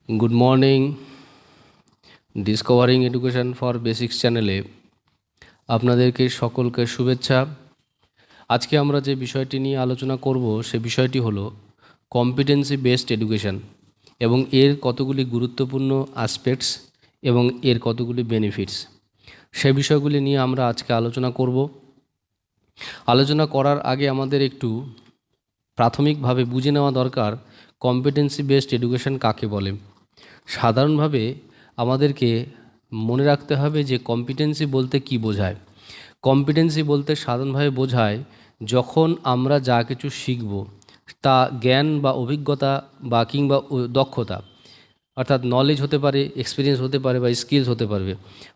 Good morning. Discovering education for basics চ্যানেলে আপনাদেরকে সকলকে শুভেচ্ছা। আজকে আমরা যে বিষয়টি নিয়ে আলোচনা করব সে বিষয়টি হলো কম্পিটেন্সি বেসড এডুকেশন এবং এর কতগুলি গুরুত্বপূর্ণ অ্যাসপেক্টস এবং এর কতগুলি বেনিফিটস, সে বিষয়গুলি নিয়ে আমরা আজকে আলোচনা করব। আলোচনা করার আগে আমাদের একটু প্রাথমিকভাবে বুঝে নেওয়া দরকার কম্পিটেন্সি বেসড এডুকেশন কাকে বলে। সাধারণভাবে আমাদেরকে মনে রাখতে হবে যে কম্পিটেন্সি বলতে কি বোঝায়। কম্পিটেন্সি বলতে সাধারণভাবে বোঝায় যখন আমরা যা কিছু শিখব তা জ্ঞান বা অভিজ্ঞতা বা কিংবা দক্ষতা, অর্থাৎ নলেজ হতে পারে, এক্সপিরিয়েন্স হতে পারে বা স্কিলস হতে পারবে।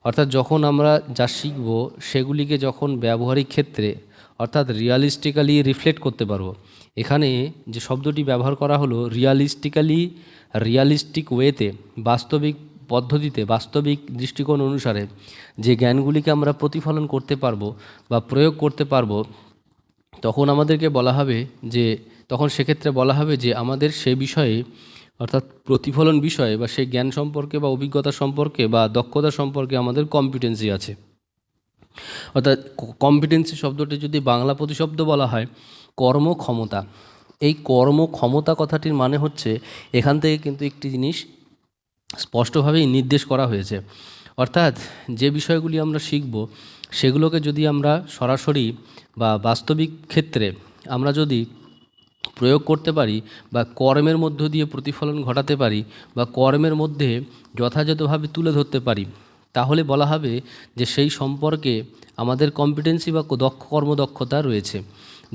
অর্থাৎ যখন আমরা যা শিখব সেগুলিকে যখন ব্যবহারিক ক্ষেত্রে অর্থাৎ রিয়ালিস্টিক্যালি রিফ্লেক্ট করতে পারবো। এখানে যে শব্দটি ব্যবহার করা হলো রিয়ালিস্টিক ওয়েতে, বাস্তবিক পদ্ধতিতে, বাস্তবিক দৃষ্টিকোণ অনুসারে যে জ্ঞানগুলিকে আমরা প্রতিফলন করতে পারবো বা প্রয়োগ করতে পারবো, তখন আমাদেরকে বলা হবে যে সেক্ষেত্রে বলা হবে যে আমাদের সে বিষয়ে অর্থাৎ প্রতিফলন বিষয়ে বা সেই জ্ঞান সম্পর্কে বা অভিজ্ঞতা সম্পর্কে বা দক্ষতা সম্পর্কে আমাদের কম্পিটেন্সি আছে। অর্থাৎ কম্পিটেন্সি শব্দটি যদি বাংলা প্রতিশব্দ বলা হয় কর্মক্ষমতা। এই কর্মক্ষমতা কথাটির মানে হচ্ছে এখান থেকে কিন্তু একটি জিনিস স্পষ্টভাবেই নির্দেশ করা হয়েছে, অর্থাৎ যে বিষয়গুলি আমরা শিখব সেগুলোকে যদি আমরা সরাসরি বা বাস্তবিক ক্ষেত্রে আমরা যদি প্রয়োগ করতে পারি বা কর্মের মধ্য দিয়ে প্রতিফলন ঘটাতে পারি বা কর্মের মধ্যে যথাযথভাবে তুলে ধরতে পারি, তাহলে বলা হবে যে সেই সম্পর্কে আমাদের কম্পিটেন্সি বা কর্মদক্ষতা রয়েছে।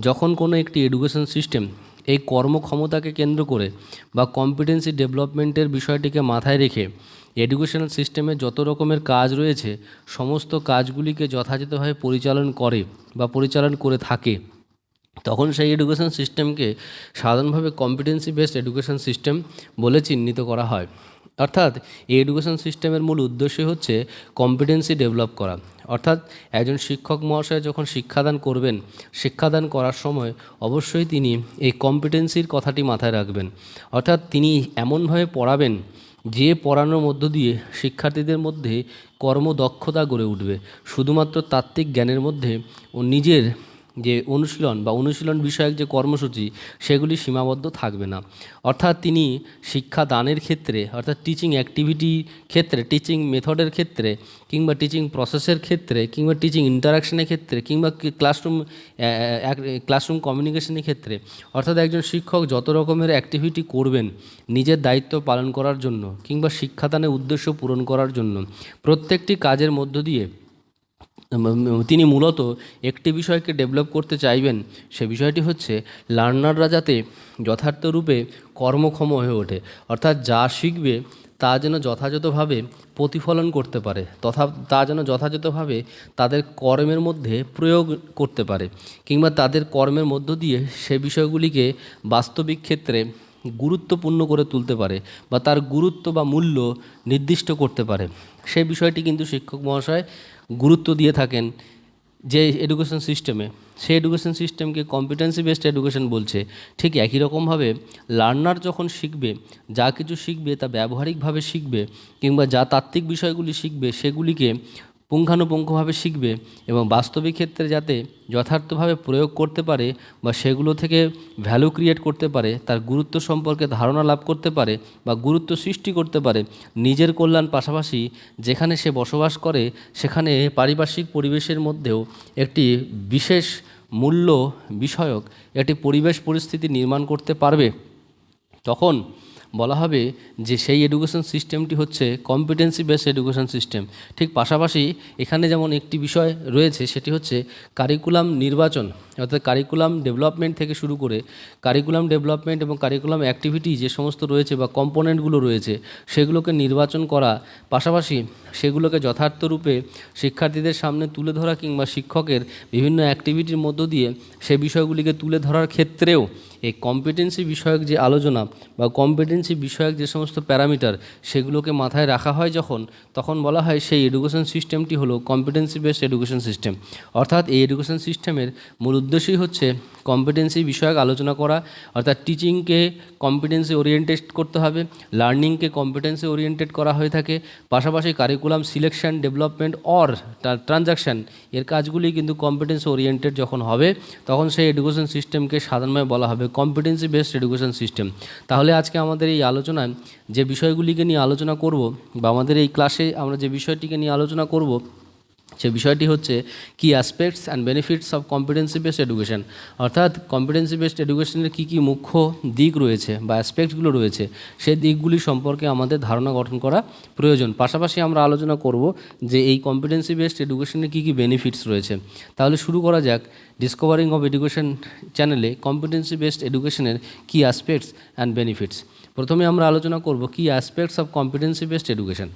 যখন কোনো একটি এডুকেশন সিস্টেম এই কর্মক্ষমতাকে কেন্দ্র করে বা কম্পিটেন্সি ডেভেলপমেন্টের বিষয়টিকে মাথায় রেখে এডুকেশনাল সিস্টেমে যত রকমের কাজ রয়েছে সমস্ত কাজগুলিকে যথাযথভাবে পরিচালন করে বা পরিচালন করে থাকে, তখন সেই এডুকেশন সিস্টেমকে সাধারণভাবে কম্পিটেন্সি বেসড এডুকেশন সিস্টেম বলে চিহ্নিত করা হয়। অর্থাৎ এই এডুকেশন সিস্টেমের মূল উদ্দেশ্য হচ্ছে কম্পিটেন্সি ডেভেলপ করা। অর্থাৎ একজন শিক্ষক মহাশয় যখন শিক্ষাদান করবেন, শিক্ষাদান করার সময় অবশ্যই তিনি এই কম্পিটেন্সির কথাটি মাথায় রাখবেন। অর্থাৎ তিনি এমনভাবে পড়াবেন যে পড়ানোর মধ্য দিয়ে শিক্ষার্থীদের মধ্যে কর্মদক্ষতা গড়ে উঠবে, শুধুমাত্র তাত্ত্বিক জ্ঞানের মধ্যে ও নিজের যে অনুশীলন বিষয়ক যে কর্মসূচি সেগুলি সীমাবদ্ধ থাকবে না। অর্থাৎ তিনি শিক্ষাদানের ক্ষেত্রে অর্থাৎ টিচিং অ্যাক্টিভিটির ক্ষেত্রে, টিচিং মেথডের ক্ষেত্রে কিংবা টিচিং প্রসেসের ক্ষেত্রে কিংবা টিচিং ইন্টারাকশনের ক্ষেত্রে কিংবা ক্লাসরুম কমিউনিকেশনের ক্ষেত্রে, অর্থাৎ একজন শিক্ষক যত রকমের অ্যাক্টিভিটি করবেন নিজের দায়িত্ব পালন করার জন্য কিংবা শিক্ষাদানের উদ্দেশ্য পূরণ করার জন্য, প্রত্যেকটি কাজের মধ্য দিয়ে তিনি মূলত একটি বিষয়কে ডেভেলপ করতে চাইবেন। সে বিষয়টি হচ্ছে লার্নাররা যাতে যথার্থরূপে কর্মক্ষম হয়ে ওঠে, অর্থাৎ যা শিখবে তা যেন যথাযথভাবে প্রতিফলন করতে পারে তথা তা যেন যথাযথভাবে তাদের কর্মের মধ্যে প্রয়োগ করতে পারে কিংবা তাদের কর্মের মধ্য দিয়ে সে বিষয়গুলিকে বাস্তবিক ক্ষেত্রে গুরুত্বপূর্ণ করে তুলতে পারে বা তার গুরুত্ব বা মূল্য নির্দিষ্ট করতে পারে। সেই বিষয়টি কিন্তু শিক্ষক মহাশয় গুরুত্ব দিয়ে থাকেন যে এডুকেশন সিস্টেমে, সেই এডুকেশন সিস্টেমকে কম্পিটেন্সি বেসড এডুকেশন বলছে। ঠিক একই রকমভাবে লার্নার যখন শিখবে, যা কিছু শিখবে তা ব্যবহারিকভাবে শিখবে কিংবা যা তাত্ত্বিক বিষয়গুলি শিখবে সেগুলিকে পুঙ্খানুপুঙ্খভাবে শিখবে এবং বাস্তবিক ক্ষেত্রে যাতে যথার্থভাবে প্রয়োগ করতে পারে বা সেগুলো থেকে ভ্যালু ক্রিয়েট করতে পারে, তার গুরুত্ব সম্পর্কে ধারণা লাভ করতে পারে বা গুরুত্ব সৃষ্টি করতে পারে, নিজের কল্যাণ পাশাপাশি যেখানে সে বসবাস করে সেখানে পারিপার্শ্বিক পরিবেশের মধ্যেও একটি বিশেষ মূল্য বিষয়ক একটি পরিবেশ পরিস্থিতি নির্মাণ করতে পারবে, তখন বলা হবে যে সেই এডুকেশন সিস্টেমটি হচ্ছে কম্পিটেন্সি বেসড এডুকেশন সিস্টেম। ঠিক পাশাপাশি এখানে যেমন একটি বিষয় রয়েছে সেটি হচ্ছে কারিকুলাম নির্বাচন, অর্থাৎ কারিকুলাম ডেভেলপমেন্ট থেকে শুরু করে কারিকুলাম ডেভেলপমেন্ট এবং কারিকুলাম অ্যাক্টিভিটি যে সমস্ত রয়েছে বা কম্পোনেন্টগুলো রয়েছে সেগুলোকে নির্বাচন করা, পাশাপাশি সেগুলোকে যথার্থরূপে শিক্ষার্থীদের সামনে তুলে ধরা কিংবা শিক্ষকের বিভিন্ন অ্যাক্টিভিটির মধ্য দিয়ে সে বিষয়গুলিকে তুলে ধরার ক্ষেত্রেও এই কম্পিটেন্সি বিষয়ক যে আলোচনা বা কম্পিটেন্সি বিষয়ক যে সমস্ত প্যারামিটার সেগুলোকে মাথায় রাখা হয় যখন, তখন বলা হয় সেই এডুকেশন সিস্টেমটি হলো কম্পিটেন্সি বেসড এডুকেশন সিস্টেম। অর্থাৎ এই এডুকেশন সিস্টেমের মূল উদ্দেশ্যই হচ্ছে কম্পিটেন্সি বিষয়ক আলোচনা করা, অর্থাৎ টিচিংকে কম্পিটেন্সি ওরিয়েন্টেড করতে হবে, লার্নিংকে কম্পিটেন্সি ওরিয়েন্টেড করা হয়ে থাকে, পাশাপাশি curriculum selection, development or transaction এর কাজগুলি কিন্তু কম্পিটেন্সি ওরিয়েন্টেড যখন হবে তখন সেই এডুকেশন সিস্টেমকে সাধারণভাবে বলা হবে কম্পিটেন্সি বেসড এডুকেশন সিস্টেম। তাহলে আজকে আমাদের এই আলোচনায় যে বিষয়গুলিকে নিয়ে আলোচনা করব বা আমাদের এই ক্লাসে আমরা যে বিষয়টিকে নিয়ে আলোচনা করব সে বিষয়টি হচ্ছে কি aspects and benefits of competency based education, অর্থাৎ কম্পিটেন্সি বেসড এডুকেশনের কী কী মুখ্য দিক রয়েছে বা অ্যাসপেক্টসগুলো রয়েছে সেই দিকগুলি সম্পর্কে আমাদের ধারণা গঠন করা প্রয়োজন। পাশাপাশি আমরা আলোচনা করব যে এই কম্পিটেন্সি বেসড এডুকেশনের কী কী বেনিফিটস রয়েছে। তাহলে শুরু করা যাক ডিসকভারিং অফ এডুকেশন চ্যানেলে কম্পিটেন্সি বেসড এডুকেশনের কী অ্যাসপেক্টস অ্যান্ড বেনিফিটস। প্রথমে আমরা আলোচনা করব কি aspects of competency based education.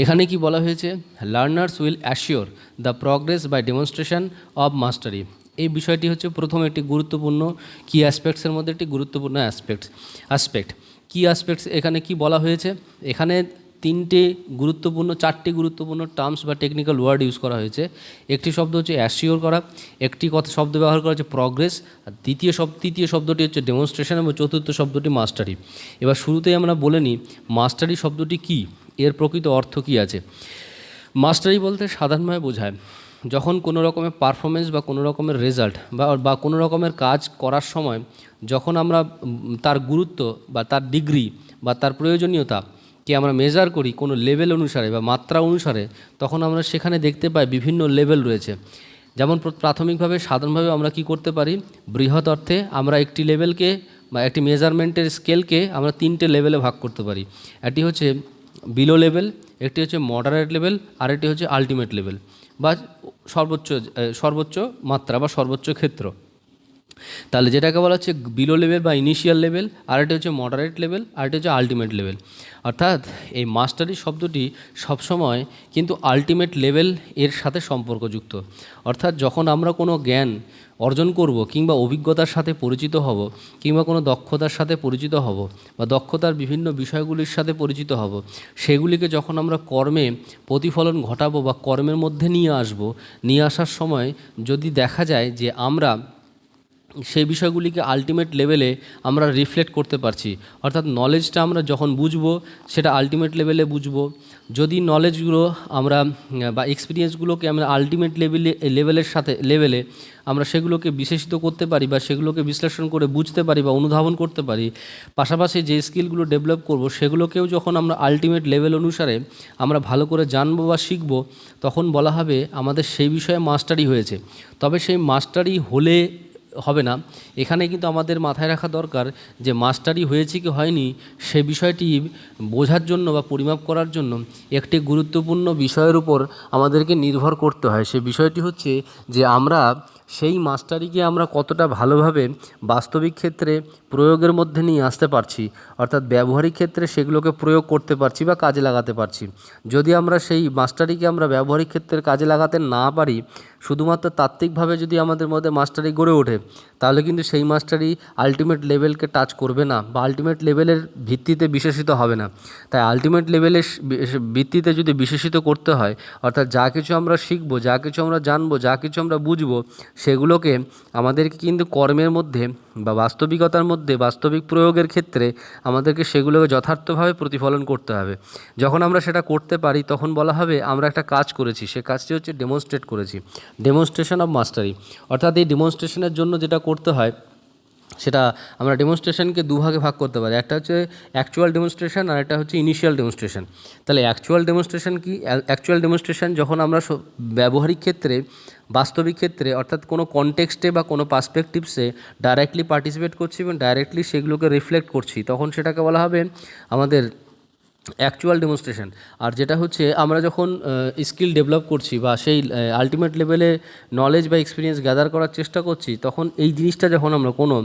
এখানে কি বলা হয়েছে, learners will assure the progress by demonstration of mastery. এই বিষয়টি হচ্ছে প্রথম একটি গুরুত্বপূর্ণ কি অ্যাসপেক্টসের মধ্যে একটি গুরুত্বপূর্ণ অ্যাসপেক্ট কি অ্যাসপেক্টস এখানে কি বলা হয়েছে, এখানে চারটি গুরুত্বপূর্ণ টার্মস বা টেকনিক্যাল ওয়ার্ড ইউজ করা হয়েছে। একটি শব্দ হচ্ছে অ্যাসিওর করা, একটি শব্দ ব্যবহার করা হচ্ছে প্রগ্রেস, আর তৃতীয় শব্দটি হচ্ছে ডেমনস্ট্রেশন এবং চতুর্থ শব্দটি মাস্টারি। এবার শুরুতেই আমরা বলে নিই মাস্টারি শব্দটি কী, এর প্রকৃত অর্থ কী আছে। মাস্টারি বলতে সাধারণভাবে বোঝায় যখন কোনো রকমের পারফরমেন্স বা কোনো রকমের রেজাল্ট বা কোনো রকমের কাজ করার সময় যখন আমরা তার গুরুত্ব বা তার ডিগ্রি বা তার প্রয়োজনীয়তাকে আমরা মেজার করি কোনো লেভেল অনুসারে বা মাত্রা অনুসারে, তখন আমরা সেখানে দেখতে পাই বিভিন্ন লেভেল রয়েছে। যেমন প্রাথমিকভাবে সাধারণভাবে আমরা কি করতে পারি, বৃহৎ অর্থে আমরা একটি লেভেলকে বা একটি মেজারমেন্টের স্কেলকে আমরা তিনটে লেভেলে ভাগ করতে পারি। একটি হচ্ছে বিলো লেভেল, একটি হচ্ছে মডারেট লেভেল, আর একটি হচ্ছে আলটিমেট লেভেল বা সর্বোচ্চ মাত্রা বা সর্বোচ্চ ক্ষেত্র। তাহলে যেটাকে বলা হচ্ছে বিলো লেভেল বা ইনিশিয়াল লেভেল, আরেকটি হচ্ছে মডারেট লেভেল, আরেকটি হচ্ছে আলটিমেট লেভেল। অর্থাৎ এই মাস্টারি শব্দটি সবসময় কিন্তু আলটিমেট লেভেল এর সাথে সম্পর্কযুক্ত। অর্থাৎ যখন আমরা কোনো জ্ঞান অর্জন করব কিংবা অভিজ্ঞতার সাথে পরিচিত হব কিংবা কোনো দক্ষতার সাথে পরিচিত হব বা দক্ষতার বিভিন্ন বিষয়গুলির সাথে পরিচিত হব, সেগুলিকে যখন আমরা কর্মে প্রতিফলন ঘটাবো বা কর্মের মধ্যে নিয়ে আসার সময় যদি দেখা যায় যে আমরা সেই বিষয়গুলিকে আলটিমেট লেভেলে আমরা রিফ্লেক্ট করতে পারছি, অর্থাৎ নলেজটা আমরা যখন বুঝবো সেটা আলটিমেট লেভেলে বুঝবো। যদি নলেজগুলো আমরা বা এক্সপিরিয়েন্সগুলোকে আমরা আলটিমেট লেভেলে আমরা সেগুলোকে বিশেষিত করতে পারি বা সেগুলোকে বিশ্লেষণ করে বুঝতে পারি বা অনুধাবন করতে পারি, পাশাপাশি যে স্কিলগুলো ডেভেলপ করব সেগুলোকেও যখন আমরা আলটিমেট লেভেল অনুসারে আমরা ভালো করে জানবো বা শিখবো, তখন বলা হবে আমাদের সেই বিষয়ে মাস্টারি হয়েছে। তবে সেই মাস্টারি হলে হবে না, এখানে কিন্তু আমাদের মাথায় রাখা দরকার যে মাস্টারি হয়েছে কি হয়নি সে বিষয়টি বোঝার জন্য বা পরিমাপ করার জন্য একটি গুরুত্বপূর্ণ বিষয়ের উপর আমাদেরকে নির্ভর করতে হয়। সে বিষয়টি হচ্ছে যে আমরা সেই মাস্টারিকে আমরা কতটা ভালোভাবে বাস্তবিক ক্ষেত্রে প্রয়োগের মধ্যে নিয়ে আসতে পারছি, অর্থাৎ ব্যবহারিক ক্ষেত্রে সেগুলোকে প্রয়োগ করতে পারছি বা কাজে লাগাতে পারছি। যদি আমরা সেই মাস্টারিকে আমরা ব্যবহারিক ক্ষেত্রে কাজে লাগাতে না পারি, শুধুমাত্র তাত্ত্বিকভাবে যদি আমাদের মধ্যে মাস্টারি গড়ে ওঠে, তাহলে কিন্তু সেই মাস্টারি আলটিমেট লেভেলকে টাচ করবে না বা আলটিমেট লেভেলের ভিত্তিতে বিশেষিত হবে না। তাই আলটিমেট লেভেলের ভিত্তিতে যদি বিশেষিত করতে হয়, অর্থাৎ যা কিছু আমরা শিখবো, যা কিছু আমরা জানবো, যা কিছু আমরা বুঝবো, সেগুলোকে আমাদেরকে কিন্তু কর্মের মধ্যে বা বাস্তবিকতার মধ্যে বাস্তবিক প্রয়োগের ক্ষেত্রে আমাদেরকে সেগুলোকে যথার্থভাবে প্রতিফলন করতে হবে। যখন আমরা সেটা করতে পারি তখন বলা হবে আমরা একটা কাজ করেছি, সে কাজটি হচ্ছে ডেমনস্ট্রেট করেছি, ডেমনস্ট্রেশন অফ মাস্টারি। অর্থাৎ এই ডেমনস্ট্রেশনের জন্য যেটা করতে হয় সেটা আমরা ডেমনস্ট্রেশনকে দুভাগে ভাগ করতে পারি, একটা হচ্ছে অ্যাকচুয়াল ডেমনস্ট্রেশন আর একটা হচ্ছে ইনিশিয়াল ডেমনস্ট্রেশন। তাহলে অ্যাকচুয়াল ডেমনস্ট্রেশন কি, অ্যাকচুয়াল ডেমনস্ট্রেশন যখন আমরা ব্যবহারিক ক্ষেত্রে বাস্তবিক ক্ষেত্রে অর্থাৎ কোনো কনটেক্সটে বা কোনো পার্সপেক্টিভসে ডাইরেক্টলি পার্টিসিপেট করছি এবং ডাইরেক্টলি সেগুলোকে রিফ্লেক্ট করছি, তখন সেটাকে বলা হবে আমাদের অ্যাকচুয়াল ডেমনস্ট্রেশন। আর যেটা হচ্ছে আমরা যখন স্কিল ডেভেলপ করছি বা সেই আলটিমেট লেভেলে নলেজ বা এক্সপিরিয়েন্স গ্যাদার করার চেষ্টা করছি, তখন এই জিনিসটা যখন আমরা কোনো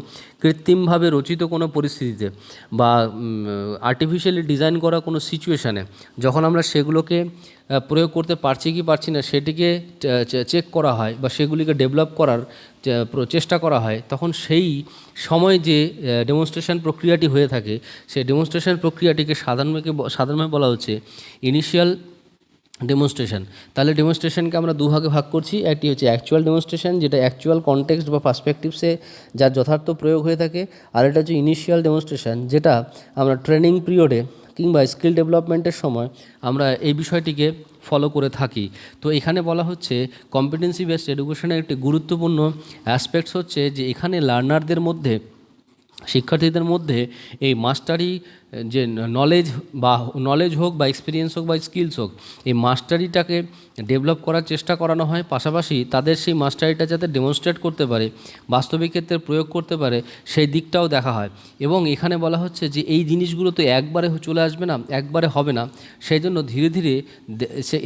কৃত্রিমভাবে রচিত কোনো পরিস্থিতিতে বা আর্টিফিশিয়ালি ডিজাইন করা কোনো সিচুয়েশানে যখন আমরা সেগুলোকে প্রয়োগ করতে পারছি কি পারছি না সেটিকে চেক করা হয় বা সেগুলিকে ডেভেলপ করার চেষ্টা করা হয়, তখন সেই সময় যে ডেমনস্ট্রেশন প্রক্রিয়াটি হয়ে থাকে, সেই ডেমনস্ট্রেশন প্রক্রিয়াটিকে সাধারণভাবে বলা হচ্ছে ইনিশিয়াল ডেমনস্ট্রেশন। তাহলে ডেমনস্ট্রেশনকে আমরা দুভাগে ভাগ করছি। একটি হচ্ছে অ্যাকচুয়াল ডেমনস্ট্রেশন, যেটা অ্যাকচুয়াল কনটেক্সট বা পার্সপেক্টিভসে যার যথার্থ প্রয়োগ হয়ে থাকে, আর এটা হচ্ছে ইনিশিয়াল ডেমনস্ট্রেশন, যেটা আমরা ট্রেনিং পিরিয়ডে কিংবা স্কিল ডেভেলপমেন্টের সময় আমরা এই বিষয়টিকে ফলো করে থাকি। তো এখানে বলা হচ্ছে কম্পিটেন্সি বেসড এডুকেশনের একটি গুরুত্বপূর্ণ অ্যাসপেক্টস হচ্ছে যে এখানে লার্নারদের মধ্যে, শিক্ষার্থীদের মধ্যে এই মাস্টারি যে নলেজ হোক বা এক্সপিরিয়েন্স হোক বা স্কিলস হোক, এই মাস্টারিটাকে ডেভেলপ করার চেষ্টা করানো হয়। পাশাপাশি তাদের সেই মাস্টারিটা যাতে ডেমনস্ট্রেট করতে পারে, বাস্তবিক ক্ষেত্রে প্রয়োগ করতে পারে, সেই দিকটাও দেখা হয়। এবং এখানে বলা হচ্ছে যে এই জিনিসগুলো তো একবারে চলে আসবে না, একবারে হবে না, সেই জন্য ধীরে ধীরে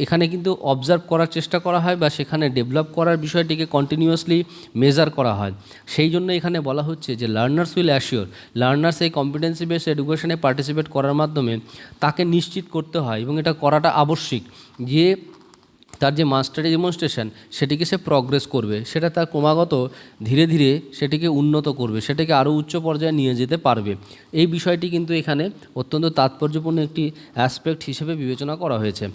এখানে কিন্তু অবজার্ভ করার চেষ্টা করা হয় বা সেখানে ডেভেলপ করার বিষয়টিকে কন্টিনিউয়াসলি মেজার করা হয়। সেই জন্য এখানে বলা হচ্ছে যে লার্নার্স উইল অ্যাসিওর, লার্নার্স এই কম্পিটেন্সি বেসড এডুকেশনে পার্টিসিপেট করার মাধ্যমে তাকে নিশ্চিত করতে হয়, এবং এটা করাটা আবশ্যিক, যে তার যে মাস্টারি ডেমনস্ট্রেশন সেটিকে সে প্রগ্রেস করবে, সেটা তার ক্রমাগত ধীরে ধীরে সেটিকে উন্নত করবে, সেটাকে আরও উচ্চ পর্যায়ে নিয়ে যেতে পারবে। এই বিষয়টি কিন্তু এখানে অত্যন্ত তাৎপর্যপূর্ণ একটি অ্যাসপেক্ট হিসেবে বিবেচনা করা হয়েছে।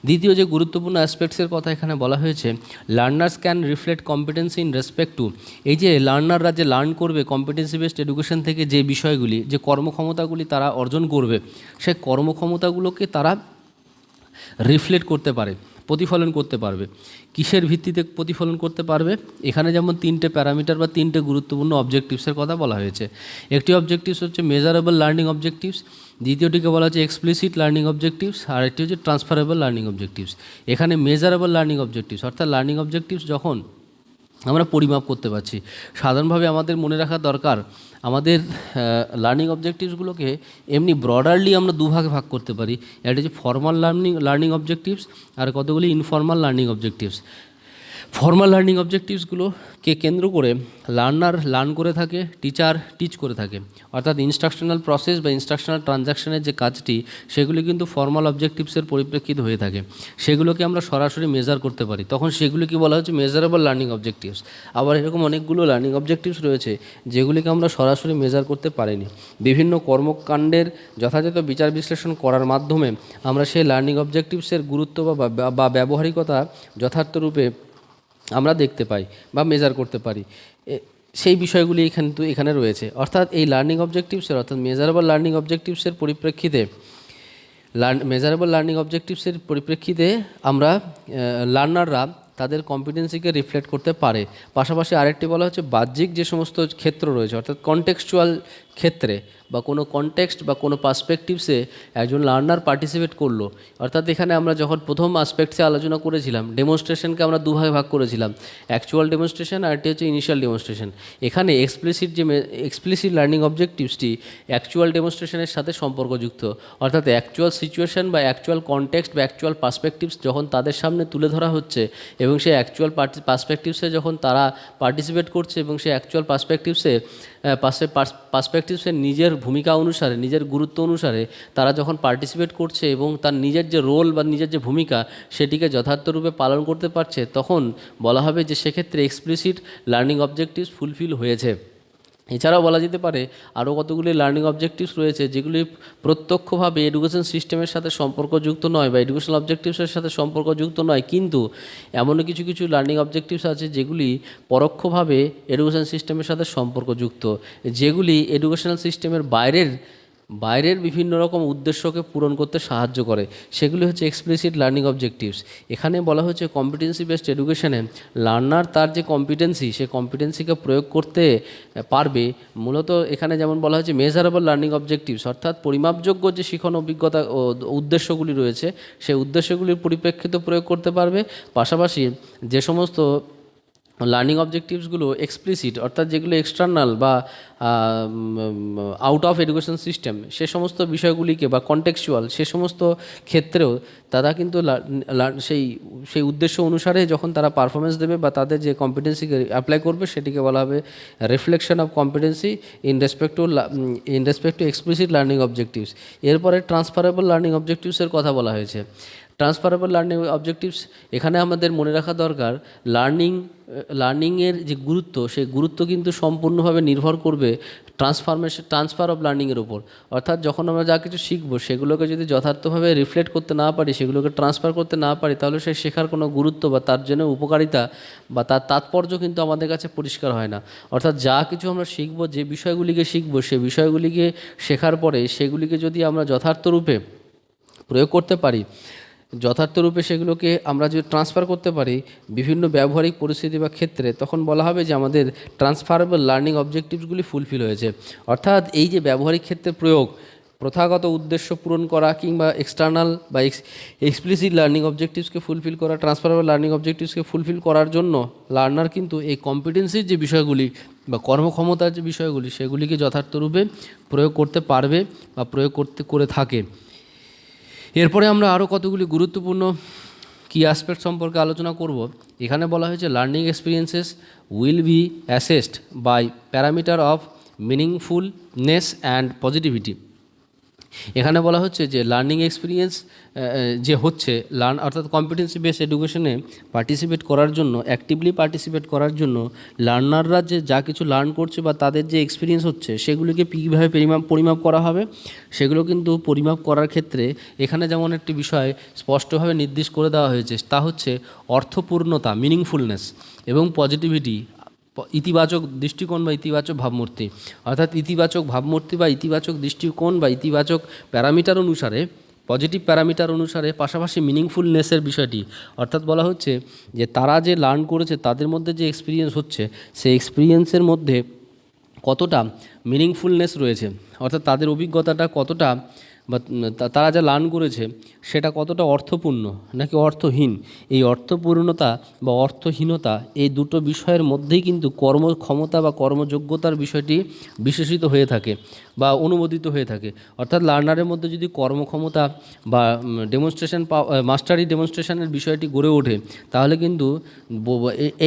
দ্বিতীয় যে গুরুত্বপূর্ণ অ্যাসপেক্টসের কথা এখানে বলা হয়েছে, learners can reflect competency in respect to, এই যে লার্নাররা যে লার্ন করবে কম্পিটেন্সি বেসড এডুকেশন থেকে, যে বিষয়গুলি, যে কর্মক্ষমতাগুলি তারা অর্জন করবে, সেই কর্মক্ষমতাগুলোকে তারা রিফ্লেক্ট করতে পারে, প্রতিফলন করতে পারবে। কিসের ভিত্তিতে প্রতিফলন করতে পারবে? এখানে যেমন তিনটে প্যারামিটার বা তিনটে গুরুত্বপূর্ণ অবজেক্টিভসের কথা বলা হয়েছে। একটি অবজেক্টিভস হচ্ছে মেজারেবল লার্নিং অবজেক্টিভস, দ্বিতীয়টিকে বলা হচ্ছে এক্সপ্লিসিট লার্নিং অবজেক্টিভস, আর একটি হচ্ছে ট্রান্সফারেবল লার্নিং অবজেক্টিভস। এখানে মেজারেবল লার্নিং অবজেক্টিভস অর্থাৎ লার্নিং অবজেক্টিভস যখন আমরা পরিমাপ করতে পারছি, সাধারণভাবে আমাদের মনে রাখা দরকার আমাদের লার্নিং অবজেক্টিভসগুলোকে এমনি ব্রডারলি আমরা দুভাগে ভাগ করতে পারি। একটা হচ্ছে ফর্মাল লার্নিং অবজেক্টিভস, আর কতগুলি informal learning objectives. Formal learning অবজেক্টিভসগুলোকে কেন্দ্র করে লার্নার লার্ন করে থাকে, টিচার টিচ করে থাকে, অর্থাৎ ইনস্ট্রাকশনাল প্রসেস বা ইনস্ট্রাকশনাল ট্রানজ্যাকশনের যে কাজটি, সেগুলি কিন্তু ফর্মাল অবজেক্টিভসের পরিপ্রেক্ষিতে হয়ে থাকে। সেগুলোকে আমরা সরাসরি মেজার করতে পারি, তখন সেগুলিকে বলা হচ্ছে মেজারেবল লার্নিং অবজেক্টিভস। আবার এরকম অনেকগুলো লার্নিং অবজেক্টিভস রয়েছে যেগুলিকে আমরা সরাসরি মেজার করতে পারিনি। বিভিন্ন কর্মকাণ্ডের যথাযথ বিচার বিশ্লেষণ করার মাধ্যমে আমরা সেই লার্নিং অবজেক্টিভসের গুরুত্ব বা ব্যবহারিকতা যথার্থ রূপে আমরা দেখতে পাই বা মেজার করতে পারি। সেই বিষয়গুলি এখানে রয়েছে। অর্থাৎ এই লার্নিং অবজেক্টিভসের, অর্থাৎ মেজারেবল লার্নিং অবজেক্টিভসের পরিপ্রেক্ষিতে আমরা লার্নাররা তাদের কম্পিটেন্সিকে রিফ্লেক্ট করতে পারে। পাশাপাশি আরেকটি বলা হচ্ছে বাহ্যিক যে সমস্ত ক্ষেত্র রয়েছে, অর্থাৎ কনটেক্সচুয়াল ক্ষেত্রে বা কোনো কনটেক্সট বা কোনো পার্সপেক্টিভসে একজন লার্নার পার্টিসিপেট করলো। অর্থাৎ এখানে আমরা যখন প্রথম আসপেক্টসে আলোচনা করেছিলাম, ডেমনস্ট্রেশনকে আমরা দুভাগে ভাগ করেছিলাম, অ্যাকচুয়াল ডেমনস্ট্রেশন আর একটি হচ্ছে ইনিশিয়াল ডেমনস্ট্রেশন। এখানে এক্সপ্লিসিট লার্নিং অবজেক্টিভসটি অ্যাকচুয়াল ডেমনস্ট্রেশনের সাথে সম্পর্কযুক্ত, অর্থাৎ অ্যাকচুয়াল সিচুয়েশন বা অ্যাকচুয়াল কনটেক্সট বা অ্যাকচুয়াল পার্সপেক্টিভস যখন তাদের সামনে তুলে ধরা হচ্ছে এবং সেই অ্যাকচুয়াল পার্সপেক্টিভসে যখন তারা পার্টিসিপেট করছে এবং সেই অ্যাকচুয়াল পার্সপেক্টিভসের নিজের ভূমিকা অনুসারে, নিজের গুরুত্ব অনুসারে তারা যখন পার্টিসিপেট করছে এবং তার নিজের যে রোল বা নিজের যে ভূমিকা সেটিকে যথার্থরূপে পালন করতে পারছে, তখন বলা হবে যে সেক্ষেত্রে এক্সপ্লিসিট লার্নিং অবজেক্টিভস ফুলফিল হয়েছে। এছাড়াও বলা যেতে পারে আরও কতগুলি লার্নিং অবজেক্টিভস রয়েছে যেগুলি প্রত্যক্ষভাবে এডুকেশন সিস্টেমের সাথে সম্পর্কযুক্ত নয় বা এডুকেশনাল অবজেক্টিভসের সাথে সম্পর্কযুক্ত নয়, কিন্তু এমনও কিছু কিছু লার্নিং অবজেক্টিভস আছে যেগুলি পরোক্ষভাবে এডুকেশন সিস্টেমের সাথে সম্পর্কযুক্ত, যেগুলি এডুকেশনাল সিস্টেমের বাইরের বিভিন্ন রকম উদ্দেশ্যকে পূরণ করতে সাহায্য করে। সেগুলি হচ্ছে এক্সপ্লিসিট লার্নিং অবজেক্টিভস। এখানে বলা হচ্ছে কম্পিটেন্সি বেসড এডুকেশনে লার্নার তার যে কম্পিটেন্সি, সে কম্পিটেন্সিকে প্রয়োগ করতে পারবে। মূলত এখানে যেমন বলা হচ্ছে মেজারেবল লার্নিং অবজেক্টিভস, অর্থাৎ পরিমাপযোগ্য যে শিখন অভিজ্ঞতা ও উদ্দেশ্যগুলি রয়েছে, সেই উদ্দেশ্যগুলির পরিপ্রেক্ষিতে প্রয়োগ করতে পারবে। পাশাপাশি যে সমস্ত লার্নিং অবজেক্টিভসগুলো এক্সপ্লিসিট, অর্থাৎ যেগুলো এক্সটার্নাল বা আউট অফ এডুকেশন সিস্টেম, সে সমস্ত বিষয়গুলিকে বা কনটেক্সচুয়াল, সে সমস্ত ক্ষেত্রেও তারা কিন্তু সেই উদ্দেশ্য অনুসারে যখন তারা পারফরমেন্স দেবে বা তাদের যে কম্পিটেন্সিকে অ্যাপ্লাই করবে, সেটিকে বলা হবে reflection of competency in respect to explicit learning objectives. এরপরে ট্রান্সফারেবল লার্নিং অবজেক্টিভসের কথা বলা হয়েছে। ট্রান্সফারেবল লার্নিং অবজেক্টিভস, এখানে আমাদের মনে রাখা দরকার লার্নিংয়ের যে গুরুত্ব, সেই গুরুত্ব কিন্তু সম্পূর্ণভাবে নির্ভর করবে ট্রান্সফার অফ লার্নিংয়ের উপর। অর্থাৎ যখন আমরা যা কিছু শিখবো সেগুলোকে যদি যথার্থভাবে রিফ্লেক্ট করতে না পারি, সেগুলোকে ট্রান্সফার করতে না পারি, তাহলে সেই শেখার কোনো গুরুত্ব বা তার জন্য উপকারিতা বা তার তাৎপর্য কিন্তু আমাদের কাছে পরিষ্কার হয় না। অর্থাৎ যা কিছু আমরা শিখবো, যে বিষয়গুলিকে শিখবো, সে বিষয়গুলিকে শেখার পরে সেগুলিকে যদি আমরা যথার্থরূপে প্রয়োগ করতে পারি, যথার্থরূপে সেগুলোকে আমরা যদি ট্রান্সফার করতে পারি বিভিন্ন ব্যবহারিক পরিস্থিতি বা ক্ষেত্রে, তখন বলা হবে যে আমাদের ট্রান্সফারেবল লার্নিং অবজেক্টিভসগুলি ফুলফিল হয়েছে। অর্থাৎ এই যে ব্যবহারিক ক্ষেত্রে প্রয়োগ, প্রথাগত উদ্দেশ্য পূরণ করা কিংবা এক্সটার্নাল বা এক্সপ্লিসিট লার্নিং অবজেক্টিভসকে ফুলফিল করা, ট্রান্সফারেবল লার্নিং অবজেক্টিভসকে ফুলফিল করার জন্য লার্নার কিন্তু এই কম্পিটেন্সির যে বিষয়গুলি বা কর্মক্ষমতার যে বিষয়গুলি, সেগুলিকে যথার্থরূপে প্রয়োগ করতে পারবে বা প্রয়োগ করে থাকে। এরপরে আমরা আরও কতগুলি গুরুত্বপূর্ণ কি অ্যাসপেক্ট সম্পর্কে আলোচনা করব। এখানে বলা হয়েছে learning experiences will be assessed by parameter of meaningfulness and positivity. এখানে বলা হচ্ছে যে লার্নিং এক্সপিরিয়েন্স যে হচ্ছে অর্থাৎ কম্পিটেন্সি বেস এডুকেশনে পার্টিসিপেট করার জন্য, অ্যাক্টিভলি পার্টিসিপেট করার জন্য লার্নাররা যে যা কিছু লার্ন করছে বা তাদের যে এক্সপিরিয়েন্স হচ্ছে, সেগুলিকে কীভাবে পরিমাপ করা হবে, সেগুলো কিন্তু পরিমাপ করার ক্ষেত্রে এখানে যেমন একটি বিষয় স্পষ্টভাবে নির্দেশ করে দেওয়া হয়েছে, তা হচ্ছে অর্থপূর্ণতা, মিনিংফুলনেস এবং পজিটিভিটি, ইতিবাচক দৃষ্টিকোণ বা ইতিবাচক ভাবমূর্তি। অর্থাৎ ইতিবাচক ভাবমূর্তি বা ইতিবাচক দৃষ্টিকোণ বা ইতিবাচক প্যারামিটার অনুসারে, পজিটিভ প্যারামিটার অনুসারে, পাশাপাশি মিনিংফুলনেসের বিষয়টি, অর্থাৎ বলা হচ্ছে যে তারা যে লার্ন করেছে, তাদের মধ্যে যে এক্সপিরিয়েন্স হচ্ছে, সেই এক্সপিরিয়েন্সের মধ্যে কতটা মিনিংফুলনেস রয়েছে, অর্থাৎ তাদের অভিজ্ঞতাটা কতটা বা তারা যা লার্ন করেছে সেটা কতটা অর্থপূর্ণ নাকি অর্থহীন। এই অর্থপূর্ণতা বা অর্থহীনতা, এই দুটো বিষয়ের মধ্যেই কিন্তু কর্মক্ষমতা বা কর্মযোগ্যতার বিষয়টি বিশেষিত হয়ে থাকে বা অনুমোদিত হয়ে থাকে। অর্থাৎ লার্নারের মধ্যে যদি কর্মক্ষমতা বা মাস্টারি ডেমনস্ট্রেশনের বিষয়টি গড়ে ওঠে, তাহলে কিন্তু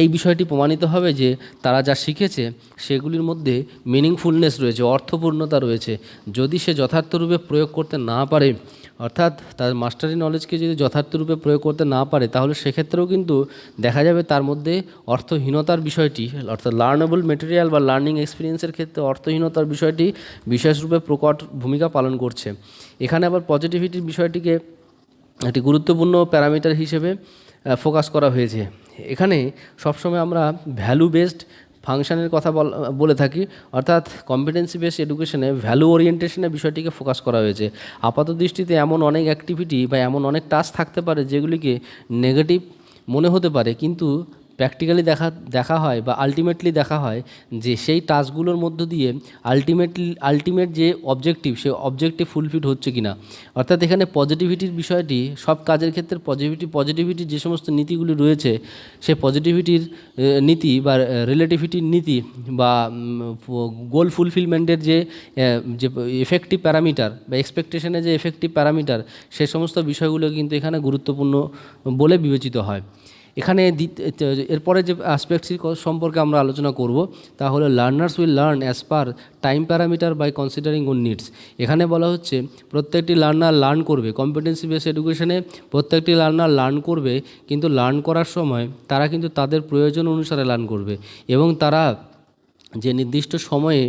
এই বিষয়টি প্রমাণিত হবে যে তারা যা শিখেছে সেগুলির মধ্যে মিনিংফুলনেস রয়েছে, অর্থপূর্ণতা রয়েছে। যদি সে যথার্থরূপে প্রয়োগ করতে না পারে, অর্থাৎ তার মাস্টারি নলেজকে যদি যথার্থরূপে প্রয়োগ করতে না পারে, তাহলে সেক্ষেত্রেও কিন্তু দেখা যাবে তার মধ্যে অর্থহীনতার বিষয়টি, অর্থাৎ লার্নেবল মেটেরিয়াল বা লার্নিং এক্সপিরিয়েন্সের ক্ষেত্রে অর্থহীনতার বিষয়টি বিশেষরূপে প্রকট ভূমিকা পালন করছে। এখানে আবার পজিটিভিটির বিষয়টিকে একটি গুরুত্বপূর্ণ প্যারামিটার হিসেবে ফোকাস করা হয়েছে। এখানে সবসময় আমরা ভ্যালু বেসড ফাংশনের কথা বলে থাকি, অর্থাৎ কম্পিটেন্সি বেসড এডুকেশনে ভ্যালু ওরিয়েন্টেশনের বিষয়টিকে ফোকাস করা হয়েছে। আপাত দৃষ্টিতে এমন অনেক অ্যাক্টিভিটি বা এমন অনেক টাস্ক থাকতে পারে যেগুলিকে নেগেটিভ মনে হতে পারে, কিন্তু প্র্যাকটিক্যালি দেখা হয় বা আলটিমেটলি দেখা হয় যে সেই টাস্কগুলোর মধ্য দিয়ে আলটিমেট যে অবজেক্টিভ, সেই অবজেক্টিভ ফুলফিল হচ্ছে কি না। অর্থাৎ এখানে পজিটিভিটির বিষয়টি, সব কাজের ক্ষেত্রে পজিটিভিটির যে সমস্ত নীতিগুলি রয়েছে, সেই পজিটিভিটির নীতি বা রিলেটিভিটির নীতি বা গোল ফুলফিলমেন্টের যে এফেক্টিভ প্যারামিটার বা এক্সপেকটেশনের যে এফেক্টিভ প্যারামিটার, সে সমস্ত বিষয়গুলো কিন্তু এখানে গুরুত্বপূর্ণ বলে বিবেচিত হয়। এখানে এরপরে যে অ্যাসপেক্টস সম্পর্কে আমরা আলোচনা করব, তা হলো learners will learn as per time parameter by considering own needs. এখানে বলা হচ্ছে প্রত্যেকটি লার্নার লার্ন করবে, কম্পিটেন্সি বেসড এডুকেশনে প্রত্যেকটি লার্নার লার্ন করবে, কিন্তু লার্ন করার সময় তারা কিন্তু তাদের প্রয়োজন অনুসারে লার্ন করবে এবং তারা যে নির্দিষ্ট সময়ে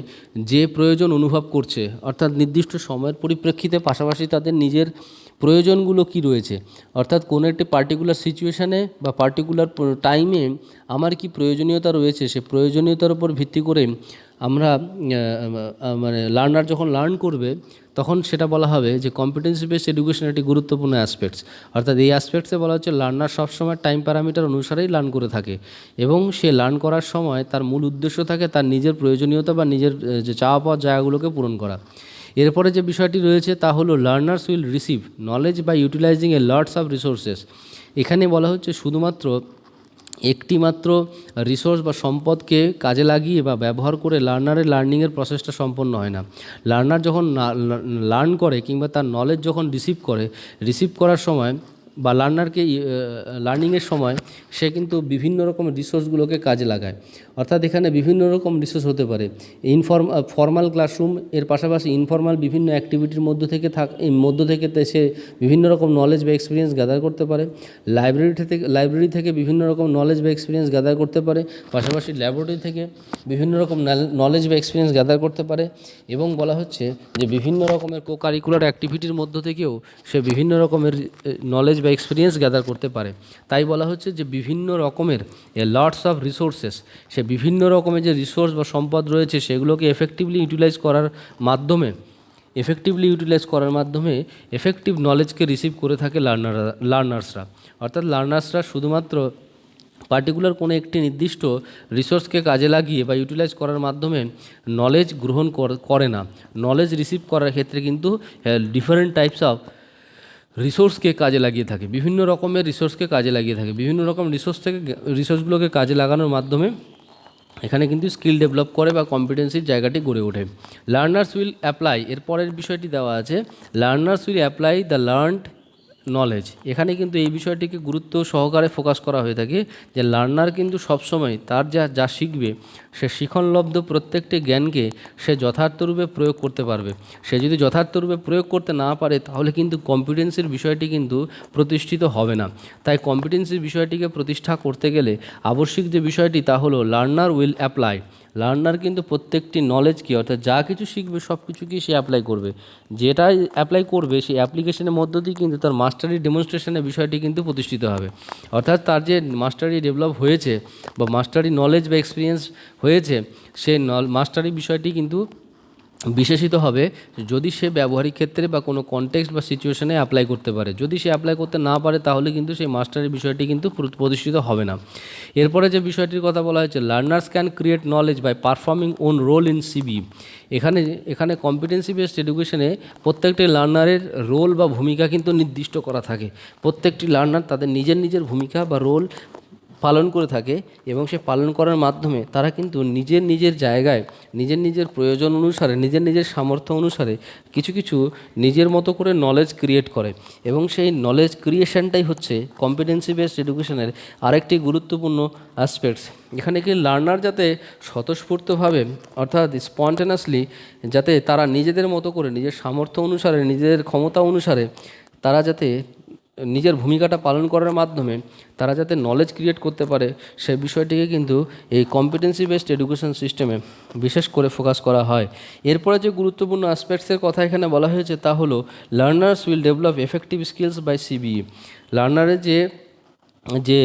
যে প্রয়োজন অনুভব করছে, অর্থাৎ নির্দিষ্ট সময়ের পরিপ্রেক্ষিতে পাশাপাশি তাদের নিজের প্রয়োজনগুলো কি রয়েছে, অর্থাৎ কোনো একটি পার্টিকুলার সিচুয়েশানে বা পার্টিকুলার টাইমে আমার কি প্রয়োজনীয়তা রয়েছে, সে প্রয়োজনীয়তার উপর ভিত্তি করে আমরা লার্নার যখন লার্ন করবে, তখন সেটা বলা হবে যে কম্পিটেন্সি বেসড এডুকেশন একটি গুরুত্বপূর্ণ অ্যাসপেক্টস। অর্থাৎ এই অ্যাসপেক্টসে বলা হচ্ছে লার্নার সবসময় টাইম প্যারামিটার অনুসারেই লার্ন করে থাকে এবং সে লার্ন করার সময় তার মূল উদ্দেশ্য থাকে তার নিজের প্রয়োজনীয়তা বা নিজের যে চাওয়া পাওয়ার জায়গাগুলোকে পূরণ করা। এরপরে যে বিষয়টি রয়েছে তা হলো learners will receive knowledge by utilising a lots of resources. এখানে বলা হচ্ছে শুধুমাত্র একটি মাত্র রিসোর্স বা সম্পদকে কাজে লাগিয়ে বা ব্যবহার করে লার্নারের লার্নিংয়ের প্রসেসটা সম্পন্ন হয় না। লার্নার যখন লার্ন করে কিংবা তার নলেজ যখন রিসিভ করার সময় বা লার্নারকে লার্নিংয়ের সময় সে কিন্তু বিভিন্ন রকমের রিসোর্সগুলোকে কাজে লাগায়। অর্থাৎ এখানে বিভিন্ন রকম রিসোর্স হতে পারে। ফর্মাল ক্লাসরুম এর পাশাপাশি ইনফর্মাল বিভিন্ন অ্যাক্টিভিটির মধ্য থেকে সে বিভিন্ন রকম নলেজ বা এক্সপিরিয়েন্স গ্যাদার করতে পারে। লাইব্রেরি থেকে বিভিন্ন রকম নলেজ বা এক্সপিরিয়েন্স গ্যাদার করতে পারে, পাশাপাশি ল্যাবরেটরি থেকে বিভিন্ন রকম নলেজ বা এক্সপিরিয়েন্স গ্যাদার করতে পারে। এবং বলা হচ্ছে যে বিভিন্ন রকমের কারিকুলার অ্যাক্টিভিটির মধ্য থেকেও সে বিভিন্ন রকমের নলেজ বা এক্সপিরিয়েন্স গ্যাদার করতে পারে। তাই বলা হচ্ছে যে বিভিন্ন রকমের লটস অফ রিসোর্সেস, সে বিভিন্ন রকমের যে রিসোর্স বা সম্পদ রয়েছে সেগুলোকে এফেক্টিভলি ইউটিলাইজ করার মাধ্যমে এফেক্টিভ নলেজকে রিসিভ করে থাকে লার্নার্সরা। অর্থাৎ লার্নার্সরা শুধুমাত্র পার্টিকুলার কোনো একটি নির্দিষ্ট রিসোর্সকে কাজে লাগিয়ে বা ইউটিলাইজ করার মাধ্যমে নলেজ গ্রহণ করে না। নলেজ রিসিভ করার ক্ষেত্রে কিন্তু ডিফারেন্ট টাইপস অফ রিসোর্সকে কাজে লাগিয়ে থাকে, বিভিন্ন রকমের রিসোর্সকে কাজে লাগিয়ে থাকে। বিভিন্ন রকম রিসোর্সগুলোকে কাজে লাগানোর মাধ্যমে এখানে কিন্তু স্কিল ডেভেলপ করে বা কম্পিটেন্সির জায়গাটি গড়ে ওঠে। লার্নার্স উইল অ্যাপ্লাই, এর পরের বিষয়টি দেওয়া আছে, learners will apply the learned knowledge. এখানে কিন্তু এই বিষয়টিকে গুরুত্ব সহকারে ফোকাস করা হয়ে থাকে যে লার্নার কিন্তু সবসময় তার যা শিখবে সে শিখনলব্ধ প্রত্যেকটি জ্ঞানকে সে যথার্থরূপে প্রয়োগ করতে পারবে। সে যদি যথার্থরূপে প্রয়োগ করতে না পারে তাহলে কিন্তু কম্পিটেন্সির বিষয়টি কিন্তু প্রতিষ্ঠিত হবে না। তাই কম্পিটেন্সির বিষয়টিকে প্রতিষ্ঠা করতে গেলে আবশ্যিক যে বিষয়টি তা হলো লার্নার উইল অ্যাপ্লাই। লার্নার কিন্তু প্রত্যেকটি নলেজকে, অর্থাৎ যা কিছু শিখবে সব কিছুকেই সে অ্যাপ্লাই করবে। যেটা অ্যাপ্লাই করবে সেই অ্যাপ্লিকেশনের মধ্য দিয়ে কিন্তু তার মাস্টারি ডেমনস্ট্রেশনের বিষয়টি কিন্তু প্রতিষ্ঠিত হবে। অর্থাৎ তার যে মাস্টারি ডেভেলপ হয়েছে বা মাস্টারি নলেজ বা এক্সপিরিয়েন্স হয়েছে সেই মাস্টারি বিষয়টি কিন্তু বিশেষিত হবে যদি সে ব্যবহারিক ক্ষেত্রে বা কোনো কনটেক্সট বা সিচুয়েশনে অ্যাপ্লাই করতে পারে। যদি সে অ্যাপ্লাই করতে না পারে তাহলে কিন্তু সেই মাস্টারের বিষয়টি কিন্তু প্রতিষ্ঠিত হবে না। এরপরে যে বিষয়টির কথা বলা হয়েছে, learners can create knowledge by performing own role in CB. এখানে কম্পিটেন্সি বেসড এডুকেশনে প্রত্যেকটি লার্নারের রোল বা ভূমিকা কিন্তু নির্দিষ্ট করা থাকে। প্রত্যেকটি লার্নার তাদের নিজের ভূমিকা বা রোল পালন করে থাকে এবং সে পালন করার মাধ্যমে তারা কিন্তু নিজের জায়গায় নিজের প্রয়োজন অনুসারে নিজের সামর্থ্য অনুসারে কিছু নিজের মতো করে নলেজ ক্রিয়েট করে। এবং সেই নলেজ ক্রিয়েশনটাই হচ্ছে কম্পিটেন্সি বেসড এডুকেশনের আরেকটি গুরুত্বপূর্ণ অ্যাসপেক্টস। এখানে কি লার্নার যাতে স্বতঃস্ফূর্তভাবে অর্থাৎ স্পন্টেনাসলি যাতে তারা নিজেদের মতো করে নিজের সামর্থ্য অনুসারে নিজের ক্ষমতা অনুসারে তারা যাতে নিজের ভূমিকাটা পালন করার মাধ্যমে তারা যাতে নলেজ ক্রিয়েট করতে পারে সেই বিষয়টিকে কিন্তু এই কম্পিটেন্সি বেসড এডুকেশন সিস্টেমে বিশেষ করে ফোকাস করা হয়। এরপরে যে গুরুত্বপূর্ণ অ্যাসপেক্টসের কথা এখানে বলা হয়েছে তা হলো learners will develop effective skills by CBE. লার্নারের যে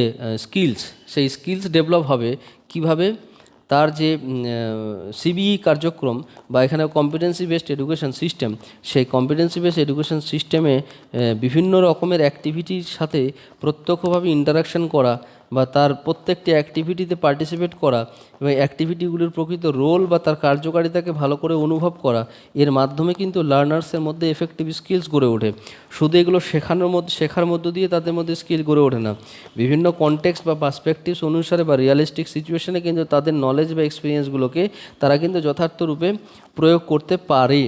স্কিলস সেই স্কিলস ডেভেলপ হবে কিভাবে, তার যে সিবিই কার্যক্রম বা এখানে কম্পিটেন্সি বেসড এডুকেশন সিস্টেম, সেই কম্পিটেন্সি বেসড এডুকেশন সিস্টেমে বিভিন্ন রকমের অ্যাক্টিভিটির সাথে প্রত্যক্ষভাবে ইন্টারাকশন করা বা তার প্রত্যেকটি অ্যাক্টিভিটিতে পার্টিসিপেট করা এবং অ্যাক্টিভিটিগুলির প্রকৃত রোল বা তার কার্যকারিতাকে ভালো করে অনুভব করা, এর মাধ্যমে কিন্তু লার্নার্সের মধ্যে এফেক্টিভ স্কিলস গড়ে ওঠে। শুধু এগুলো শেখার মধ্য দিয়ে তাদের মধ্যে স্কিল গড়ে ওঠে না, বিভিন্ন কনটেক্সট বা পার্সপেক্টিভস অনুসারে বা রিয়ালিস্টিক সিচুয়েশনে কিন্তু তাদের নলেজ বা এক্সপিরিয়েন্সগুলোকে তারা কিন্তু যথার্থরূপে প্রয়োগ করতে পারে।